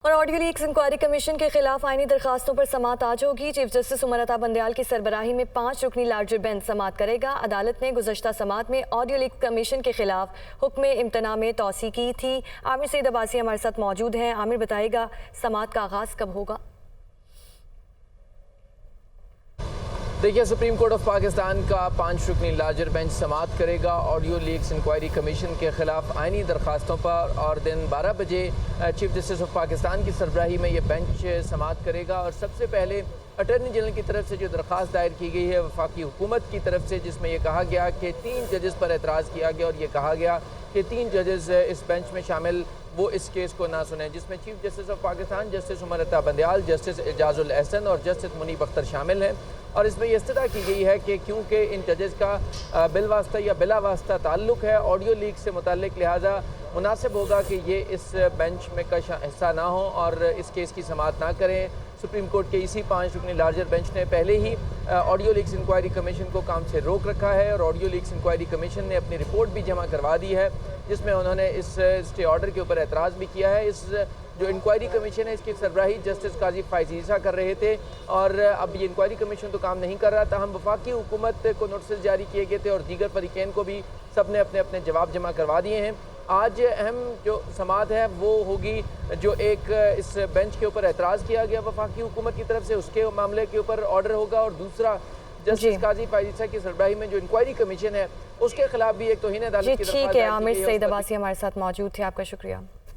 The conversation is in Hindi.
और ऑडियो लीक्स इंक्वायरी कमीशन के खिलाफ आईनी दरखास्तों पर समाअत आज होगी। चीफ जस्टिस उमर अता बंदयाल की सरबराही में 5 रुकनी लार्जर बेंच समाअत करेगा। अदालत ने गुज़श्ता समाअत में ऑडियो लीक्स कमीशन के खिलाफ हुक्म इम्तना में तौसी की थी। आमिर सईद अब्बासी हमारे साथ मौजूद हैं। आमिर, बताइएगा समाअत का आगाज़ कब होगा? देखिए, सुप्रीम कोर्ट ऑफ पाकिस्तान का 5 रुकनी लार्जर बेंच समाअत करेगा ऑडियो लीक्स इंक्वायरी कमीशन के खिलाफ आइनी दरखास्तों पर, और दिन 12 बजे चीफ जस्टिस ऑफ पाकिस्तान की सरबराही में ये बेंच समाअत करेगा। और सबसे पहले अटॉर्नी जनरल की तरफ से जो दरख्वास्त दायर की गई है वफाकी हुकूमत की तरफ से, जिसमें यह कहा गया कि 3 जजेस पर एतराज़ किया गया और ये कहा गया कि 3 जजेस इस बेंच में शामिल वो इस केस को ना सुने, जिसमें chief justice of Pakistan justice Umar Ata Bandial, justice Ejazul Ehsan और जस्टिस मुनीब अख्तर शामिल हैं। और इसमें यह इस्तदा की गई है कि क्योंकि इन जजेस का बिलवास्ता या बिला वास्ता ताल्लुक़ है ऑडियो लीक से मुताल्लिक, लिहाजा मुनासिब होगा कि ये इस बेंच में का हिस्सा ना हो और इस केस की समाअत ना करें। सुप्रीम कोर्ट के इसी 5 रुकनी लार्जर बेंच ने पहले ही ऑडियो लीक्स इंक्वायरी कमीशन को काम से रोक रखा है और ऑडियो लीक्स इंक्वायरी कमीशन ने अपनी रिपोर्ट भी जमा करवा दी है, जिसमें उन्होंने इस स्टे ऑर्डर के ऊपर एतराज़ भी किया है। इस जो इंक्वायरी कमीशन है इसकी सरबराही जस्टिस काजी फ़ाइज़ ईसा कर रहे थे और अब ये इंक्वायरी कमीशन तो काम नहीं कर रहा था। हम वफाकी हुकूमत को नोटिस जारी किए गए थे और दीगर फरीक़ैन को भी सब ने अपने अपने जवाब जमा करवा दिए हैं। आज अहम जो समाअत है वो होगी, जो एक इस बेंच के ऊपर एतराज़ किया गया वफाकी हुकूमत की तरफ से, उसके मामले के ऊपर ऑर्डर होगा, और दूसरा जस्टिस काजी फ़ाइज़ ईसा की सरबराही में जो इंक्वायरी कमीशन है उसके खिलाफ भी एक तौहीन अदालत की दरख्वास्त। ठीक है, आमिर सईद अब्बासी हमारे साथ मौजूद थे, आपका शुक्रिया।